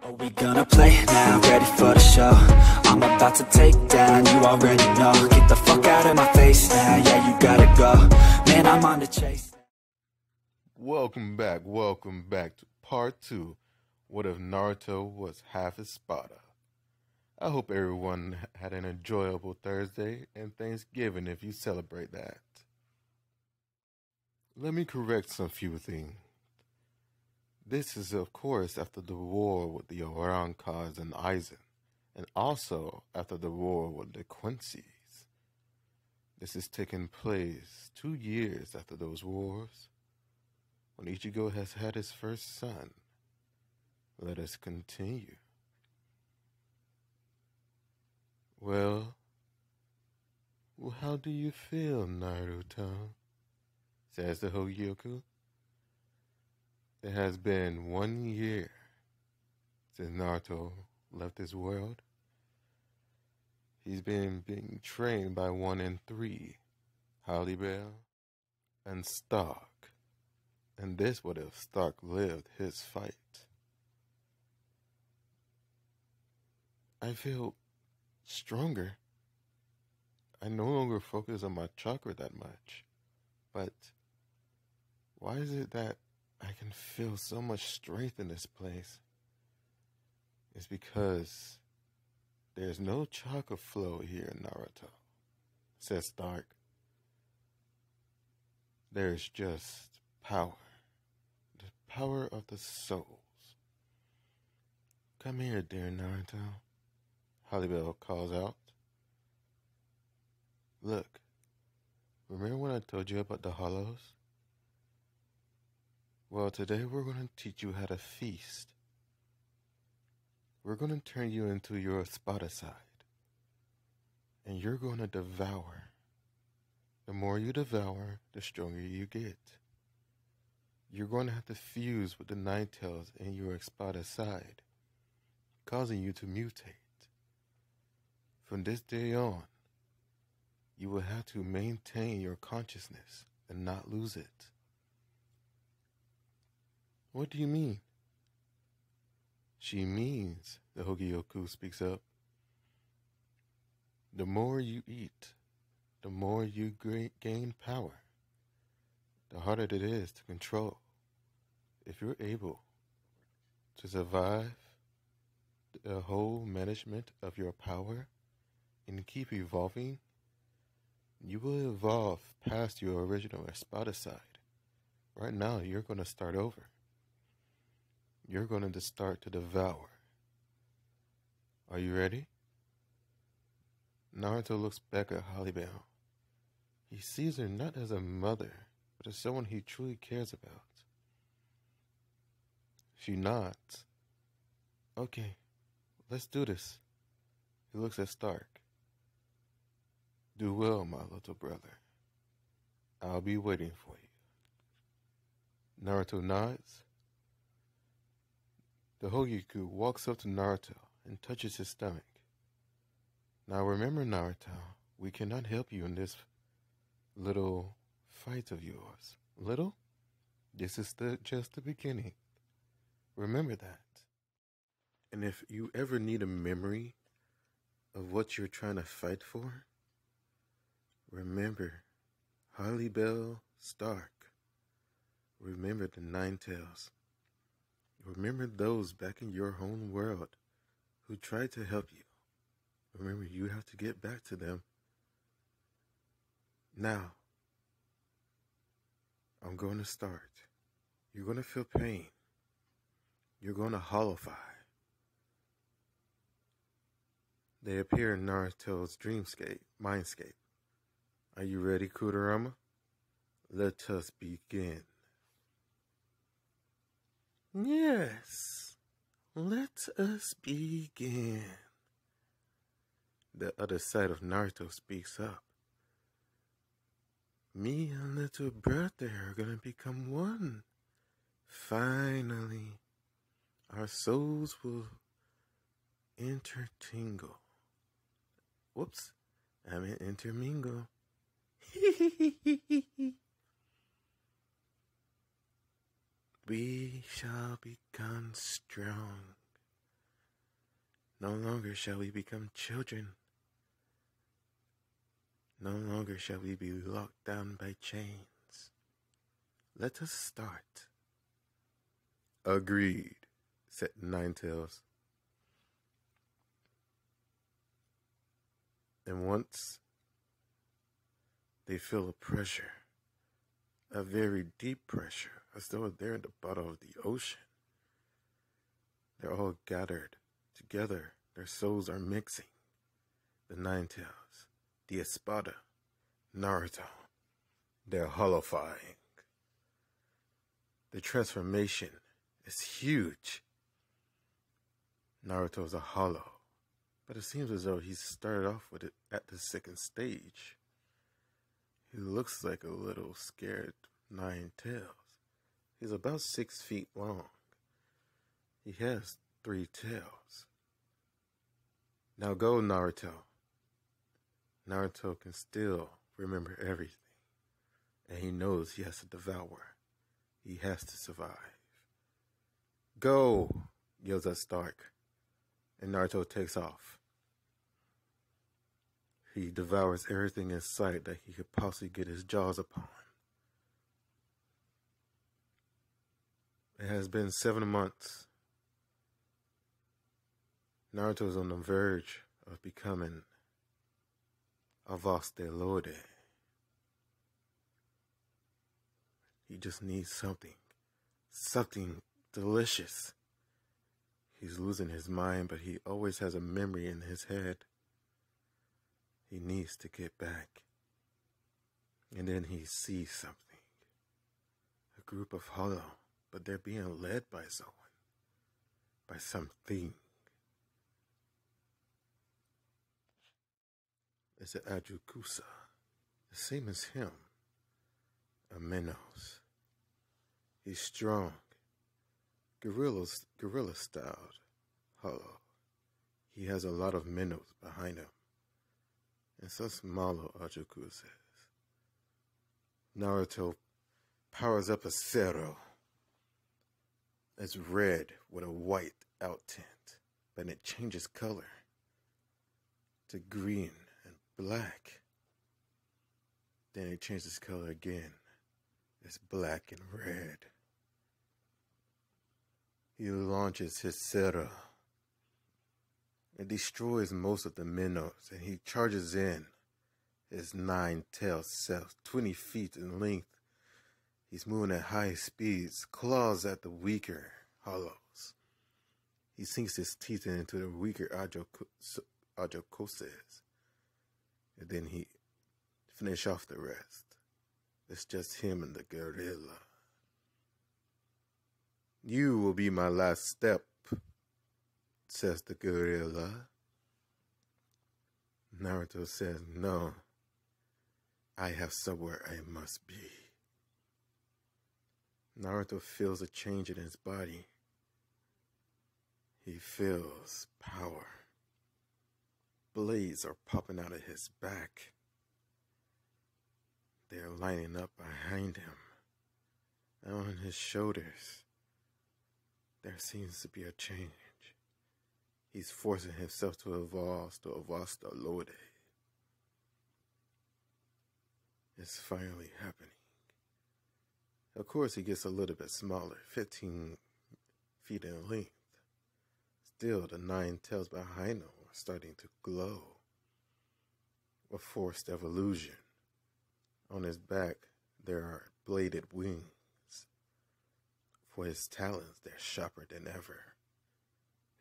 Are we gonna play now? Ready for the show? I'm about to take down, you already know. Get the fuck out of my face now, yeah, you gotta go. Man, I'm on the chase. Welcome back to part 2. What if Naruto was half Espada? I hope everyone had an enjoyable Thursday and Thanksgiving if you celebrate that. Let me correct some few things. This is, of course, after the war with the Orankas and Aizen, and also after the war with the Quincy's. This is taking place 2 years after those wars, when Ichigo has had his first son. Let us continue. Well, how do you feel, Naruto? Says the Hogyoku. It has been 1 year since Naruto left this world. He's been being trained by 1 and 3, Hallibell and Stark. And this would have Stark lived his fight. I feel stronger. I no longer focus on my chakra that much. But why is it that I can feel so much strength in this place? It's because there's no chakra flow here in Naruto, says Stark. There's just power. The power of the souls. Come here, dear Naruto, Hallibell calls out. Look, remember when I told you about the hollows? Well, today we're going to teach you how to feast. We're going to turn you into your Espada side. And you're going to devour. The more you devour, the stronger you get. You're going to have to fuse with the Nine Tails in your Espada side, causing you to mutate. From this day on, you will have to maintain your consciousness and not lose it. What do you mean? She means, the Hogyoku speaks up, the more you eat, the more you gain power, the harder it is to control. If you're able to survive the whole management of your power and keep evolving, you will evolve past your original Espada side. Right now, you're going to start over. You're going to start to devour. Are you ready? Naruto looks back at Hallibell. He sees her not as a mother, but as someone he truly cares about. She nods. Okay, let's do this. He looks at Stark. Do well, my little brother. I'll be waiting for you. Naruto nods. The Hogyoku walks up to Naruto and touches his stomach. Now remember, Naruto, we cannot help you in this little fight of yours. Little? This is just the beginning. Remember that. And if you ever need a memory of what you're trying to fight for, remember Hallibell, Stark. Remember the Nine Tails. Remember those back in your home world who tried to help you. Remember, you have to get back to them. Now, I'm going to start. You're going to feel pain. You're going to hollowfy. They appear in Naruto's mindscape. Are you ready, Kurama? Let us begin. Yes, let us begin. The other side of Naruto speaks up. Me and little brother are gonna become one. Finally, our souls will intertingle. Whoops, I meant intermingle. We shall become strong. No longer shall we become children. No longer shall we be locked down by chains. Let us start. Agreed, said Ninetales. And once they feel a pressure, a very deep pressure, as though they're in the bottom of the ocean. They're all gathered together. Their souls are mixing. The Ninetales, the Espada, Naruto. They're hollowifying. The transformation is huge. Naruto is a hollow, but it seems as though he's started off with it at the second stage. He looks like a little scared Ninetales. He's about 6 feet long. He has 3 tails. Now go, Naruto. Naruto can still remember everything, and he knows he has to devour. He has to survive. Go, yells at Stark, and Naruto takes off. He devours everything in sight that he could possibly get his jaws upon. It has been 7 months. Naruto is on the verge of becoming a Vaste Lorde. He just needs something delicious. He's losing his mind, but he always has a memory in his head. He needs to get back. And then he sees something. A group of hollow, but they're being led by someone. By something. It's an Ajukusa. The same as him. A Minos. He's strong. Gorilla-styled. Hollow. He has a lot of Minos behind him. And so smaller Ajukusas. Naruto powers up a Zero. It's red with a white out tint, but it changes color to green and black. Then it changes color again. It's black and red. He launches his Zero. It destroys most of the Minos, and he charges in his 9-tailed self, 20 feet in length. He's moving at high speeds, claws at the weaker hollows. He sinks his teeth into the weaker Ajokoses, and then he finish off the rest. It's just him and the gorilla. You will be my last step, says the gorilla. Naruto says, no, I have somewhere I must be. Naruto feels a change in his body. He feels power. Blades are popping out of his back. They're lining up behind him. And on his shoulders, there seems to be a change. He's forcing himself to evolve to a Vaste Lorde. It's finally happening. Of course, he gets a little bit smaller, 15 feet in length. Still, the 9 tails behind him are starting to glow. A forced evolution. On his back, there are bladed wings. For his talons, they're sharper than ever.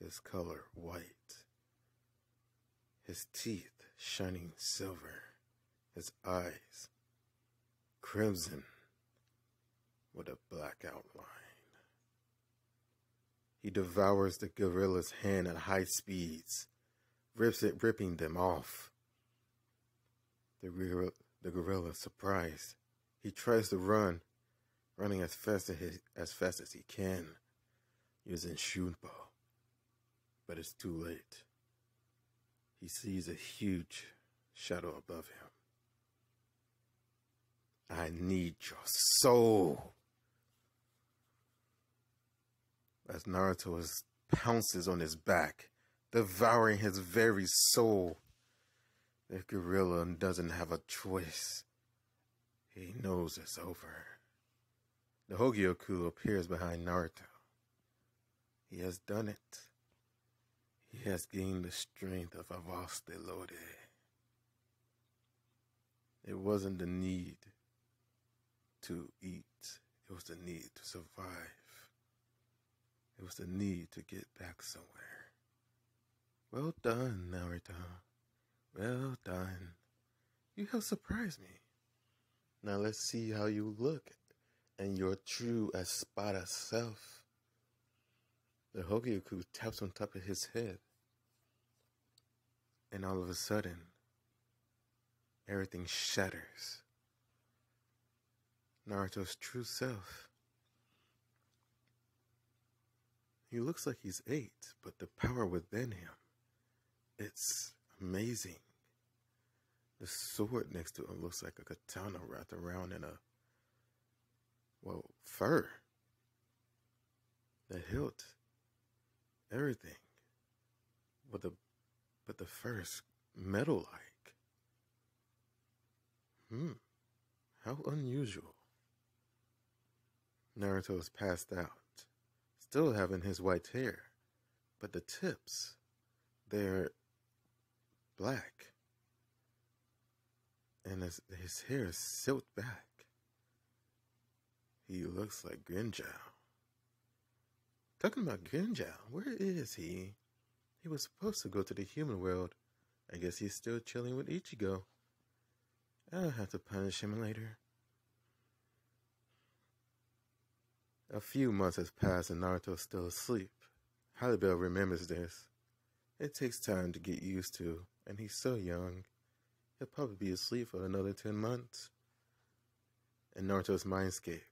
His color white. His teeth shining silver. His eyes crimson with a black outline. He devours the gorilla's hand at high speeds, ripping them off. The gorilla is surprised. He tries to run, running as fast as he can, using Shunpo. But it's too late. He sees a huge shadow above him. I need your soul. As Naruto pounces on his back, devouring his very soul. The gorilla doesn't have a choice. He knows it's over. The Hogyoku appears behind Naruto. He has done it. He has gained the strength of Avaste Lode. It wasn't the need to eat. It was the need to survive. It was the need to get back somewhere. Well done, Naruto. Well done. You have surprised me. Now let's see how you look and your true Espada self. The Hogyoku taps on top of his head. And all of a sudden, everything shatters. Naruto's true self. He looks like he's 8, but the power within him, it's amazing. The sword next to him looks like a katana wrapped around in fur. The hilt, everything. But the fur's metal-like. How unusual. Naruto is passed out, still having his white hair, but the tips, they're black. And his hair is silked back. He looks like Grinjao. Talking about Grinjao, where is he? He was supposed to go to the human world. I guess he's still chilling with Ichigo. I'll have to punish him later. A few months has passed and Naruto's still asleep. Hallibell remembers this. It takes time to get used to, and he's so young. He'll probably be asleep for another 10 months. In Naruto's mindscape,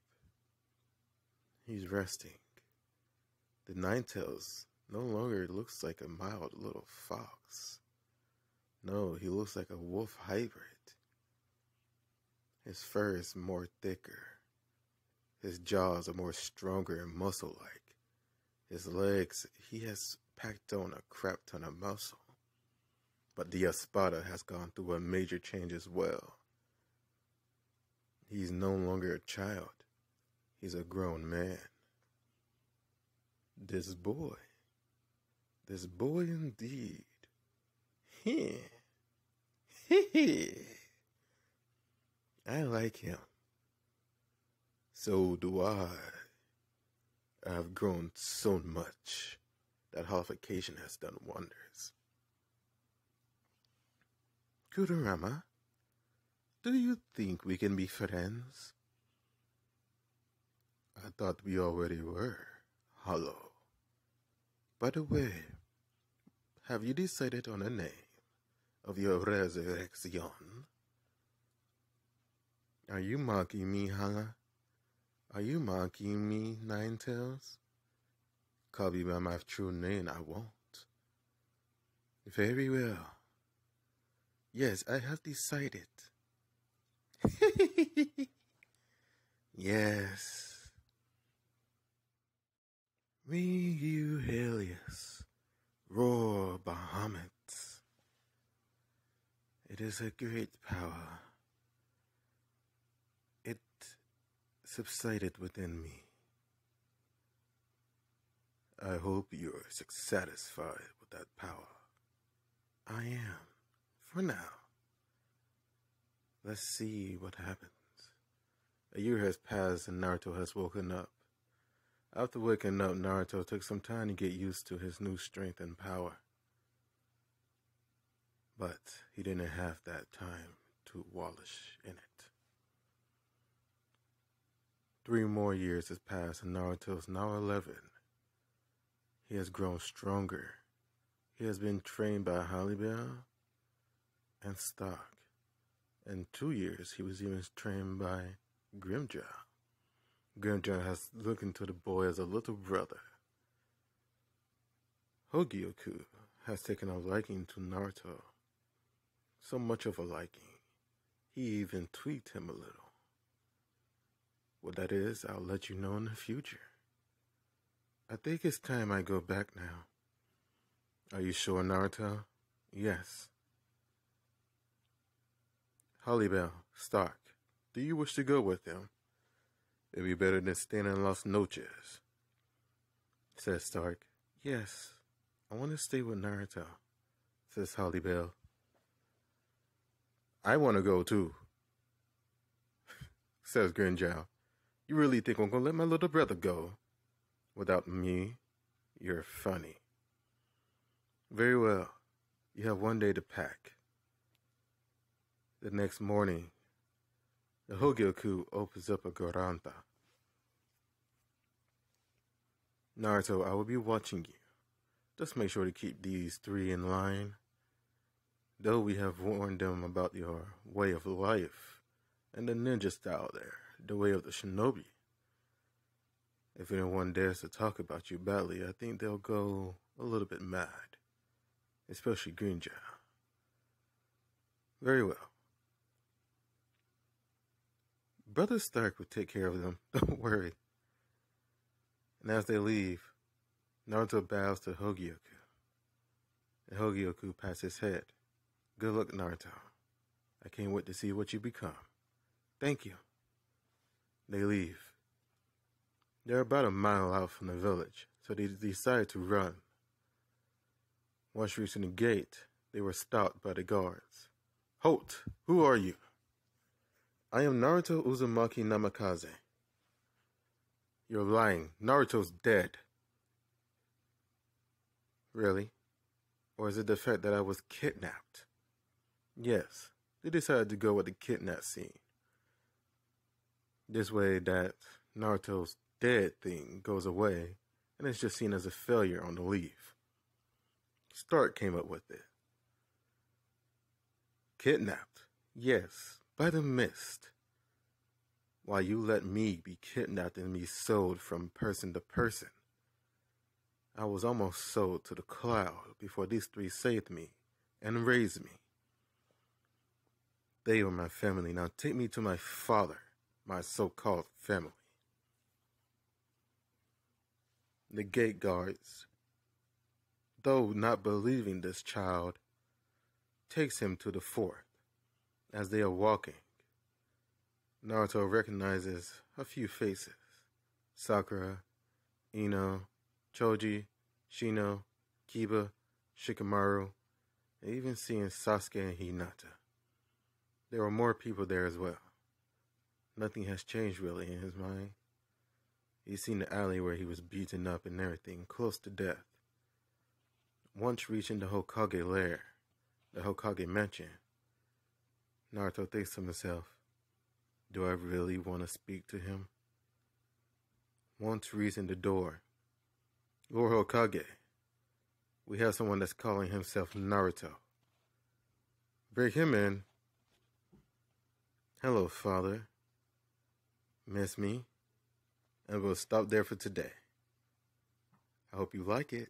he's resting. The Ninetales no longer looks like a mild little fox. No, he looks like a wolf hybrid. His fur is more thicker. His jaws are more stronger and muscle-like. His legs, he has packed on a crap ton of muscle. But the Espada has gone through a major change as well. He's no longer a child. He's a grown man. This boy indeed. I like him. So do I. I've grown so much. That holification has done wonders. Kurama, do you think we can be friends? I thought we already were. Hello. By the way, have you decided on a name of your resurrection? Are you mocking me, Hala? Are you mocking me, Ninetales? Call me by my true name, I won't. Very well. Yes, I have decided. Yes. Ryu Helios, roar Bahamut. It is a great power. It subsided within me. I hope you're satisfied with that power. I am, for now. Let's see what happens. A year has passed and Naruto has woken up. After waking up, Naruto took some time to get used to his new strength and power. But he didn't have that time to wallish in it. 3 more years has passed and Naruto is now 11. He has grown stronger. He has been trained by Hallibell and Stock. In 2 years, he was even trained by Grimjaw. Grimjaw has looked into the boy as a little brother. Hogyoku has taken a liking to Naruto. So much of a liking, he even tweaked him a little. What that is, I'll let you know in the future. I think it's time I go back now. Are you sure, Naruto? Yes. Hollybell, Stark, do you wish to go with them? It'd be better than staying in Las Noches, says Stark. Yes, I want to stay with Naruto, says Hollybell. I want to go too, says Grinjow. You really think I'm going to let my little brother go? Without me? You're funny. Very well. You have one day to pack. The next morning, the Hogyoku opens up a Goranta. Naruto, I will be watching you. Just make sure to keep these three in line. Though we have warned them about your way of life and the ninja style there, the way of the shinobi. If anyone dares to talk about you badly, I think they'll go a little bit mad. Especially Grinjow. Very well. Brother Stark will take care of them, don't worry. And as they leave, Naruto bows to Hogyoku. And Hogyoku pats his head. Good luck, Naruto. I can't wait to see what you become. Thank you. They leave. They're about a mile out from the village, so they decide to run. Once reaching the gate, they were stopped by the guards. Halt! Who are you? I am Naruto Uzumaki Namikaze. You're lying. Naruto's dead. Really? Or is it the fact that I was kidnapped? Yes, they decided to go with the kidnap scene. This way that Naruto's dead thing goes away, and it's just seen as a failure on the leave. Stark came up with it. Kidnapped? Yes, by the mist. While you let me be kidnapped and me sold from person to person. I was almost sold to the cloud before these three saved me and raised me. They are my family. Now take me to my father, my so-called family. The gate guards, though not believing this child, takes him to the fort. As they are walking, Naruto recognizes a few faces. Sakura, Ino, Choji, Shino, Kiba, Shikamaru, and even seeing Sasuke and Hinata. There were more people there as well. Nothing has changed really in his mind. He's seen the alley where he was beaten up and everything, close to death. Once reaching the Hokage lair, the Hokage mansion, Naruto thinks to himself, do I really want to speak to him? Once reaching the door, Lord Hokage, we have someone that's calling himself Naruto. Bring him in. Hello, Father. Miss me? And we'll stop there for today. I hope you like it.